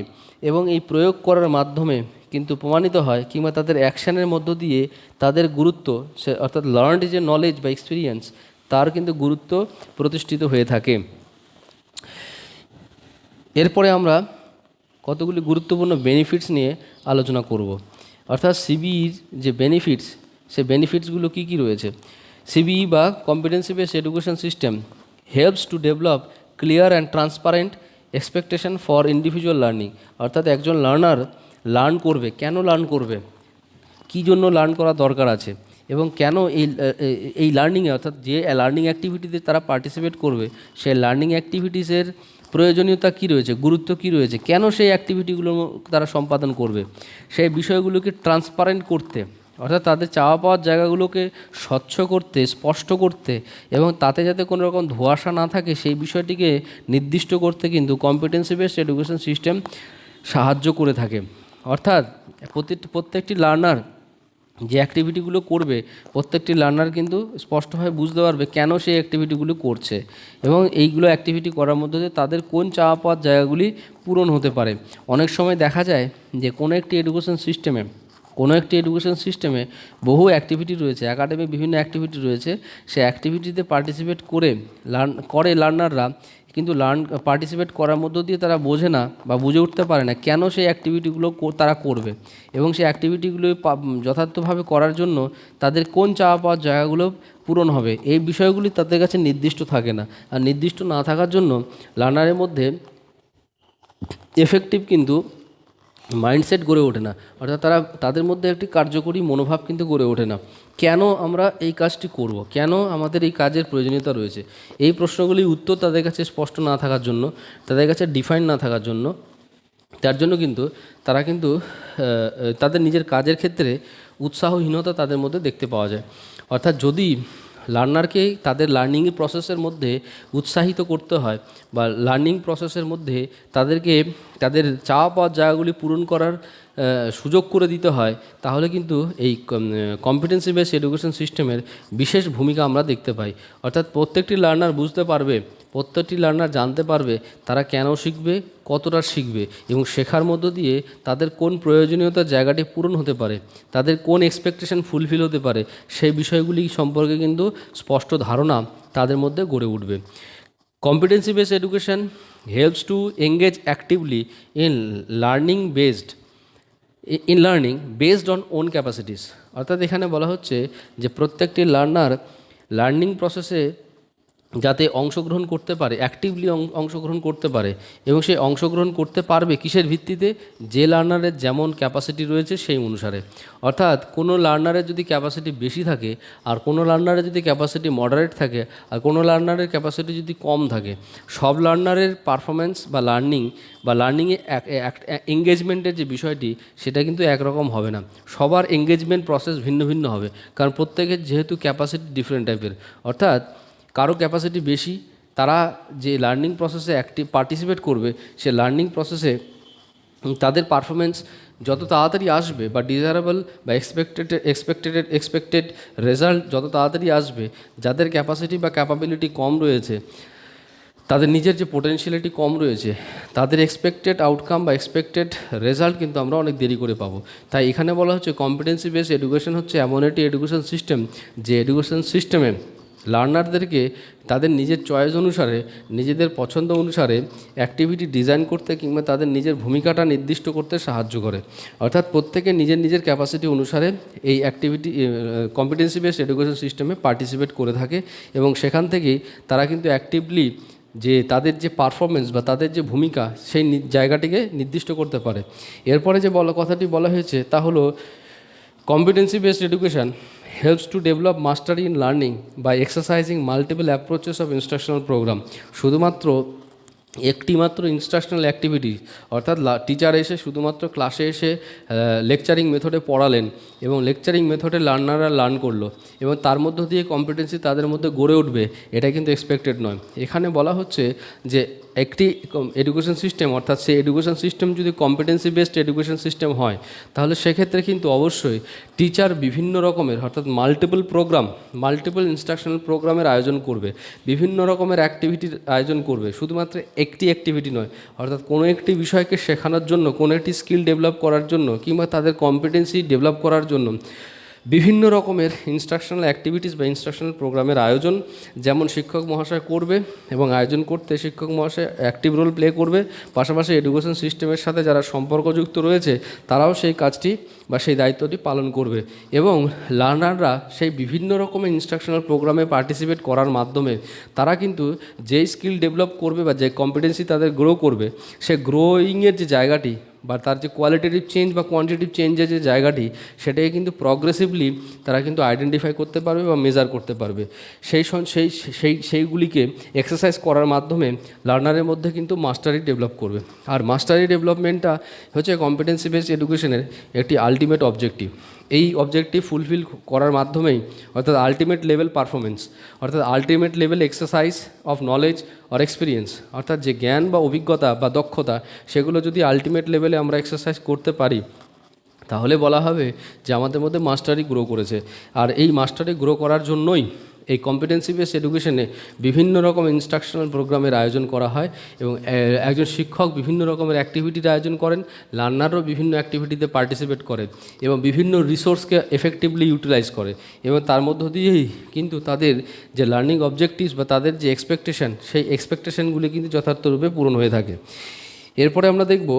এবং এই প্রয়োগ করার মাধ্যমে কিন্তু প্রমাণিত হয় কিংবা তাদের অ্যাকশানের মধ্য দিয়ে তাদের গুরুত্ব অর্থাৎ লার্নড যে নলেজ বা এক্সপিরিয়েন্স তার কিন্তু গুরুত্ব প্রতিষ্ঠিত হয়ে থাকে। এরপরে আমরা কতগুলি গুরুত্বপূর্ণ বেনিফিটস নিয়ে আলোচনা করব। অর্থাৎ সিবিইর যে বেনিফিটস সেই বেনিফিটসগুলো কী রয়েছে। সিবিই বা competency based education system helps to develop clear and transparent expectation for individual learning. অর্থাৎ একজন লার্নার লার্ন করবে, কেন লার্ন করবে, কী জন্য লার্ন করা দরকার আছে এবং কেন এই লার্নিংয়ে অর্থাৎ যে লার্নিং অ্যাক্টিভিটিতে তারা পার্টিসিপেট করবে সেই লার্নিং অ্যাক্টিভিটিসের প্রয়োজনীয়তা কী রয়েছে, গুরুত্ব কী রয়েছে, কেন সেই অ্যাক্টিভিটিগুলো তারা সম্পাদন করবে, সেই বিষয়গুলোকে ট্রান্সপারেন্ট করতে অর্থাৎ তাদের চাওয়া পাওয়ার জায়গাগুলোকে স্বচ্ছ করতে, স্পষ্ট করতে এবং তাতে যাতে কোনো রকম ধোঁয়াশা না থাকে সেই বিষয়টিকে নির্দিষ্ট করতে কিন্তু কম্পিটেন্সি বেসড এডুকেশন সিস্টেম সাহায্য করে থাকে। অর্থাৎ প্রত্যেকটি লার্নার যে অ্যাক্টিভিটিগুলো করবে প্রত্যেকটি লার্নার কিন্তু স্পষ্টভাবে বুঝতে পারবে কেন সেই অ্যাক্টিভিটিগুলো করছে এবং এইগুলো অ্যাক্টিভিটি করার মধ্যে দিয়ে তাদের কোন চাওয়া পাওয়ার জায়গাগুলি পূরণ হতে পারে। অনেক সময় দেখা যায় যে কোনো একটি এডুকেশন সিস্টেমে কোনো একটি এডুকেশন সিস্টেমে বহু অ্যাক্টিভিটি রয়েছে, একাডেমিক বিভিন্ন অ্যাক্টিভিটি রয়েছে, সেই অ্যাক্টিভিটিতে পার্টিসিপেট করে লার্নাররা, কিন্তু পার্টিসিপেট করার মধ্য দিয়ে তারা বোঝে না বা বুঝে উঠতে পারে না কেন সেই অ্যাক্টিভিটিগুলো তারা করবে, এবং সেই অ্যাক্টিভিটিগুলো যথার্থভাবে করার জন্য তাদের কোন চাওয়া পাওয়ার জায়গাগুলো পূরণ হবে, এই বিষয়গুলি তাদের কাছে নির্দিষ্ট থাকে না। আর নির্দিষ্ট না থাকার জন্য লার্নারের মধ্যে এফেক্টিভ কিন্তু মাইন্ডসেট গড়ে ওঠে না, অর্থাৎ তাদের মধ্যে একটি কার্যকরী মনোভাব কিন্তু গড়ে ওঠে না। কেন আমরা এই কাজটি করব, কেন আমাদের এই কাজের প্রয়োজনীয়তা রয়েছে, এই প্রশ্নগুলির উত্তর তাদের কাছে স্পষ্ট না থাকার জন্য, তাদের কাছে ডিফাইন না থাকার জন্য, তার জন্য কিন্তু তারা কিন্তু তাদের নিজের কাজের ক্ষেত্রে উৎসাহহীনতা তাদের মধ্যে দেখতে পাওয়া যায়। অর্থাৎ যদি লার্নারকে তাদের লার্নিং প্রসেসের মধ্যে উৎসাহিত করতে হয় বা লার্নিং প্রসেসের মধ্যে তাদেরকে তাদের চাওয়া পাওয়ার জায়গাগুলি পূরণ করার সুযোগ করে দিতে হয়, তাহলে কিন্তু এই কম্পিটেন্সি বেস এডুকেশন সিস্টেমের বিশেষ ভূমিকা আমরা দেখতে পাই। অর্থাৎ প্রত্যেকটি লার্নার বুঝতে পারবে, প্রত্যেকটি লার্নার জানতে পারবে তারা কেন শিখবে, কতটা শিখবে, এবং শেখার মধ্য দিয়ে তাদের কোন প্রয়োজনীয়তার জায়গাটি পূরণ হতে পারে, তাদের কোন এক্সপেকটেশন ফুলফিল হতে পারে, সেই বিষয়গুলি সম্পর্কে কিন্তু স্পষ্ট ধারণা তাদের মধ্যে গড়ে উঠবে। Competency based education helps to engage actively in learning based on own capacities. অর্থাৎ এখানে বলা হচ্ছে যে প্রত্যেকটি লার্নার লার্নিং প্রসেসে যাতে অংশগ্রহণ করতে পারে, অ্যাক্টিভলি অংশগ্রহণ করতে পারে, এবং সে অংশগ্রহণ করতে পারবে কিসের ভিত্তিতে, যে লার্নারের যেমন ক্যাপাসিটি রয়েছে সেই অনুসারে। অর্থাৎ কোনো লার্নারের যদি ক্যাপাসিটি বেশি থাকে, আর কোনো লার্নারের যদি ক্যাপাসিটি মডারেট থাকে, আর কোনো লার্নারের ক্যাপাসিটি যদি কম থাকে, সব লার্নারের পারফরম্যান্স বা লার্নিংয়ে এঙ্গেজমেন্টের যে বিষয়টি সেটা কিন্তু একরকম হবে না। সবার এঙ্গেজমেন্ট প্রসেস ভিন্ন ভিন্ন হবে, কারণ প্রত্যেকের যেহেতু ক্যাপাসিটি ডিফারেন্ট টাইপের। অর্থাৎ কারো ক্যাপাসিটি বেশি, তারা যে লার্নিং প্রসেসে পার্টিসিপেট করবে, সে লার্নিং প্রসেসে তাদের পারফরমেন্স যত তাড়াতাড়ি আসবে বা ডিজায়ারেবল বা এক্সপেক্টেড রেজাল্ট যত তাড়াতাড়ি আসবে, যাদের ক্যাপাসিটি বা ক্যাপাবিলিটি কম রয়েছে, তাদের নিজের যে পোটেনশিয়ালিটি কম রয়েছে, তাদের এক্সপেক্টেড আউটকাম বা এক্সপেক্টেড রেজাল্ট কিন্তু আমরা অনেক দেরি করে পাবো। তাই এখানে বলা হচ্ছে কম্পিটেন্সি বেসড এডুকেশন হচ্ছে এমন একটি এডুকেশন সিস্টেম, যে এডুকেশন সিস্টেমে লার্নারদেরকে তাদের নিজের চয়েস অনুসারে, নিজেদের পছন্দ অনুসারে অ্যাক্টিভিটি ডিজাইন করতে কিংবা তাদের নিজের ভূমিকাটা নির্দিষ্ট করতে সাহায্য করে। অর্থাৎ প্রত্যেকে নিজের নিজের ক্যাপাসিটি অনুসারে এই কম্পিটেন্সি বেসড এডুকেশন সিস্টেমে পার্টিসিপেট করে থাকে, এবং সেখান থেকেই তারা কিন্তু অ্যাক্টিভলি যে তাদের যে পারফরমেন্স বা তাদের যে ভূমিকা সেই জায়গাটিকে নির্দিষ্ট করতে পারে। এরপরে যে কথাটি বলা হয়েছে তা হলো competency based education helps to develop mastery in learning by exercising multiple approaches of instructional program। শুধুমাত্র একটিমাত্র ইনস্ট্রাকশনাল অ্যাক্টিভিটি, অর্থাৎ টিচার এসে শুধুমাত্র ক্লাসে এসে লেকচারিং মেথডে পড়ালেন এবং লেকচারিং মেথডে লার্নাররা লার্ন করলো এবং তার মধ্য দিয়ে কম্পিটেন্সি তাদের মধ্যে গড়ে উঠবে, এটা কিন্তু এক্সপেক্টেড নয়। এখানে বলা হচ্ছে যে একটি এডুকেশন সিস্টেম, অর্থাৎ সেই এডুকেশন সিস্টেম যদি কম্পিটেন্সি বেসড এডুকেশন সিস্টেম হয়, তাহলে সেক্ষেত্রে কিন্তু অবশ্যই টিচার বিভিন্ন রকমের, অর্থাৎ মাল্টিপল ইনস্ট্রাকশনাল প্রোগ্রামের আয়োজন করবে, বিভিন্ন রকমের অ্যাক্টিভিটির আয়োজন করবে, শুধুমাত্র একটি অ্যাক্টিভিটি নয়। অর্থাৎ কোনো একটি বিষয়কে শেখানোর জন্য, কোনো একটি স্কিল ডেভেলপ করার জন্য কিংবা তাদের কম্পিটেন্সি ডেভেলপ করার জন্য বিভিন্ন রকমের ইনস্ট্রাকশনাল অ্যাক্টিভিটিস বা ইনস্ট্রাকশনাল প্রোগ্রামের আয়োজন যেমন শিক্ষক মহাশয় করবে, এবং আয়োজন করতে শিক্ষক মহাশয় অ্যাক্টিভ রোল প্লে করবে, পাশাপাশি এডুকেশন সিস্টেমের সাথে যারা সম্পর্কযুক্ত রয়েছে তারাও সেই কাজটি বা সেই দায়িত্বটি পালন করবে, এবং লার্নাররা সেই বিভিন্ন রকমের ইনস্ট্রাকশনাল প্রোগ্রামে পার্টিসিপেট করার মাধ্যমে তারা কিন্তু যেই স্কিল ডেভেলপ করবে বা যে কম্পিটেন্সি তাদের গ্রো করবে, সে গ্রোয়িংয়ের যে জায়গাটি বা তার যে কোয়ালিটেটিভ চেঞ্জ বা কোয়ান্টিটিভ চেঞ্জের যে জায়গাটি, সেটাকে কিন্তু প্রগ্রেসিভলি তারা কিন্তু আইডেন্টিফাই করতে পারবে বা মেজার করতে পারবে। সেইগুলিকে এক্সারসাইজ করার মাধ্যমে লার্নারের মধ্যে কিন্তু মাস্টারি ডেভেলপ করবে। আর মাস্টারি ডেভেলপমেন্টটা হচ্ছে কম্পিটেন্সি বেসড এডুকেশনের একটি আলটিমেট অবজেক্টিভ। এই অবজেক্টিভ ফুলফিল করার মাধ্যমেই, অর্থাৎ আলটিমেট লেভেল পারফরমেন্স, অর্থাৎ ultimate level exercise of knowledge or experience, অর্থাৎ যে জ্ঞান বা অভিজ্ঞতা বা দক্ষতা, সেগুলো যদি আলটিমেট লেভেলে আমরা এক্সারসাইজ করতে পারি, তাহলে বলা হবে যে আমাদের মধ্যে মাস্টারি গ্রো করেছে। আর এই মাস্টারি গ্রো করার জন্যই এই কম্পিটেন্সি বেসড এডুকেশনে বিভিন্ন রকম ইনস্ট্রাকশনাল প্রোগ্রামের আয়োজন করা হয় এবং একজন শিক্ষক বিভিন্ন রকমের অ্যাক্টিভিটির আয়োজন করেন, লার্নারও বিভিন্ন অ্যাক্টিভিটিতে পার্টিসিপেট করে এবং বিভিন্ন রিসোর্সকে এফেক্টিভলি ইউটিলাইজ করে এবং তার মধ্য দিয়েই কিন্তু তাদের যে লার্নিং অবজেক্টিভস বা তাদের যে এক্সপেকটেশন, সেই এক্সপেকটেশনগুলি কিন্তু যথার্থরূপে পূরণ হয়ে থাকে। এরপরে আমরা দেখব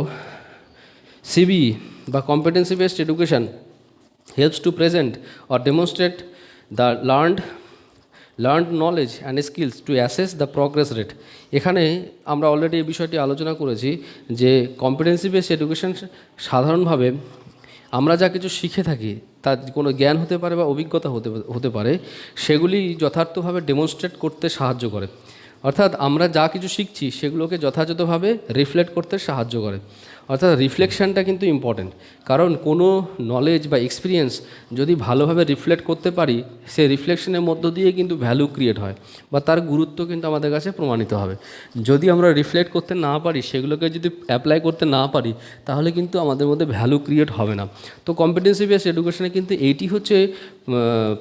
সিবিই বা competency based education helps to present or demonstrate the learned knowledge and skills to assess the progress rate। এখানে আমরা অলরেডি এই বিষয়টি আলোচনা করেছি যে কম্পিটেন্সি বেসড এডুকেশন সাধারণভাবে আমরা যা কিছু শিখে থাকি, তার কোনো জ্ঞান হতে পারে বা অভিজ্ঞতা হতে পারে, সেগুলি যথার্থভাবে ডেমনস্ট্রেট করতে সাহায্য করে। অর্থাৎ আমরা যা কিছু শিখছি সেগুলোকে যথাযথভাবে রিফ্লেক্ট করতে সাহায্য করে। অর্থাৎ রিফ্লেকশানটা কিন্তু ইম্পর্টেন্ট, কারণ কোনো নলেজ বা এক্সপিরিয়েন্স যদি ভালোভাবে রিফ্লেক্ট করতে পারি, সে রিফ্লেকশনের মধ্য দিয়ে কিন্তু ভ্যালু ক্রিয়েট হয় বা তার গুরুত্ব কিন্তু আমাদের কাছে প্রমাণিত হবে। যদি আমরা রিফ্লেক্ট করতে না পারি, সেগুলোকে যদি অ্যাপ্লাই করতে না পারি, তাহলে কিন্তু আমাদের মধ্যে ভ্যালু ক্রিয়েট হবে না। তো কম্পিটেন্সি বেসড এডুকেশনে কিন্তু এইটি হচ্ছে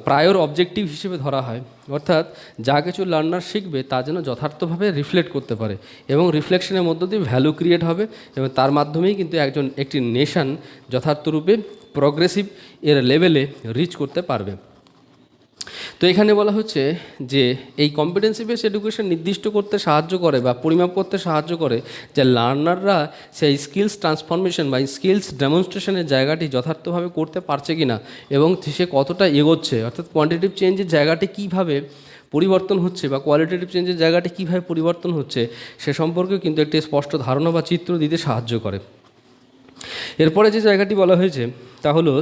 প্রায়র অবজেক্টিভ হিসেবে ধরা হয়। অর্থাৎ যা কিছু লার্নার শিখবে তা যেন যথার্থভাবে রিফ্লেক্ট করতে পারে এবং রিফ্লেকশনের মধ্য দিয়ে ভ্যালু ক্রিয়েট হবে এবং তার মাধ্যমেই কিন্তু একটি নেশন যথার্থরূপে প্রগ্রেসিভ এর লেভেলে রিচ করতে পারবে। তো এখানে বলা হচ্ছে যে এই কম্পিটেন্সি বেসড এডুকেশন নির্দিষ্ট করতে সাহায্য করে বা পরিমাপ করতে সাহায্য করে যে লার্নাররা সেই স্কিলস ট্রান্সফরমেশন বা স্কিলস ডেমনস্ট্রেশনের জায়গাটি যথার্থভাবে করতে পারছে কিনা এবং সে কতটা এগোচ্ছে, অর্থাৎ কোয়ান্টিটেটিভ চেঞ্জের জায়গাটি কীভাবে পরিবর্তন হচ্ছে বা কোয়ালিটেটিভ চেঞ্জের জায়গাটি কীভাবে পরিবর্তন হচ্ছে সে সম্পর্কেও কিন্তু একটি স্পষ্ট ধারণা বা চিত্র দিতে সাহায্য করে। এরপরে যে জায়গাটি বলা হয়েছে তা হলো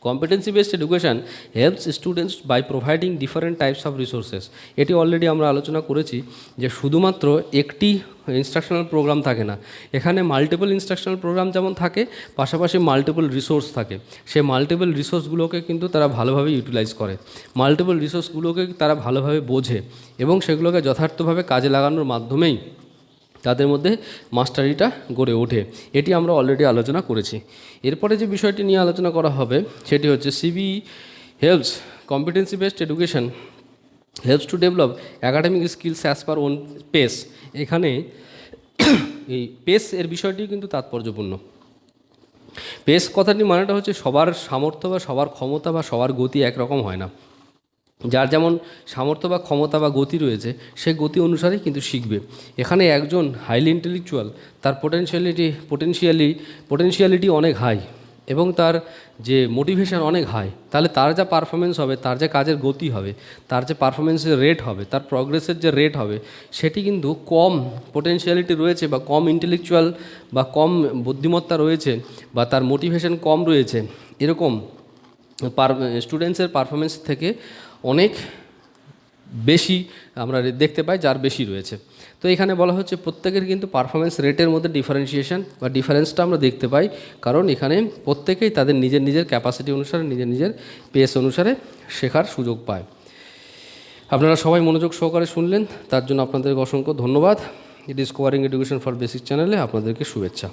competency based education helps students by providing different types of resources. এটি অলরেডি আমরা আলোচনা করেছি যে শুধুমাত্র একটি ইনস্ট্রাকশনাল প্রোগ্রাম থাকে না, এখানে মাল্টিপল ইনস্ট্রাকশনাল প্রোগ্রাম যেমন থাকে, পাশাপাশি মাল্টিপল রিসোর্স থাকে। সেই মাল্টিপল রিসোর্সগুলোকে কিন্তু তারা ভালোভাবে ইউটিলাইজ করে, মাল্টিপল রিসোর্সগুলোকে তারা ভালোভাবে বোঝে এবং সেগুলোকে যথার্থভাবে কাজে লাগানোর মাধ্যমেই তাদের মধ্যে মাস্টারিটা গড়ে ওঠে। এটি আমরা অলরেডি আলোচনা করেছি। এরপরে যে বিষয়টি নিয়ে আলোচনা করা হবে সেটি হচ্ছে CBE helps competency based education helps to develop academic skills as per own pace. এখানে এই পেস এর বিষয়টি কিন্তু তাৎপর্যপূর্ণ। পেস কথাটির মানেটা হচ্ছে সবার সামর্থ্য বা সবার ক্ষমতা বা সবার গতি একরকম হয় না। যার যেমন সামর্থ্য বা ক্ষমতা বা গতি রয়েছে সেই গতি অনুসারেই কিন্তু শিখবে। এখানে একজন হাইলি ইন্টেলেকচুয়াল, তার পোটেনশিয়ালিটি অনেক হাই এবং তার যে মোটিভেশন অনেক হাই, তাহলে তার যা পারফরমেন্স হবে, তার যে কাজের গতি হবে, তার যে পারফরমেন্সের রেট হবে, তার প্রগ্রেসের যে রেট হবে, সেটি কিন্তু কম পোটেনশিয়ালিটি রয়েছে বা কম ইন্টেলেকচুয়াল বা কম বুদ্ধিমত্তা রয়েছে বা তার মোটিভেশন কম রয়েছে, এরকম স্টুডেন্টসের পারফরমেন্স থেকে অনেক বেশি আমরা দেখতে পাই যার বেশি রয়েছে। তো এখানে বলা হচ্ছে প্রত্যেকের কিন্তু পারফরমেন্স রেটের মধ্যে ডিফারেন্সিয়েশন বা ডিফারেন্সটা আমরা দেখতে পাই, কারণ এখানে প্রত্যেকেই তাদের নিজের নিজের ক্যাপাসিটি অনুসারে নিজের নিজের পেস অনুসারে শেখার সুযোগ পায়। আপনারা সবাই মনোযোগ সহকারে শুনলেন, তার জন্য আপনাদেরকে অসংখ্য ধন্যবাদ। ডিসকভারিং এডুকেশন ফর বেসিক চ্যানেলে আপনাদেরকে শুভেচ্ছা।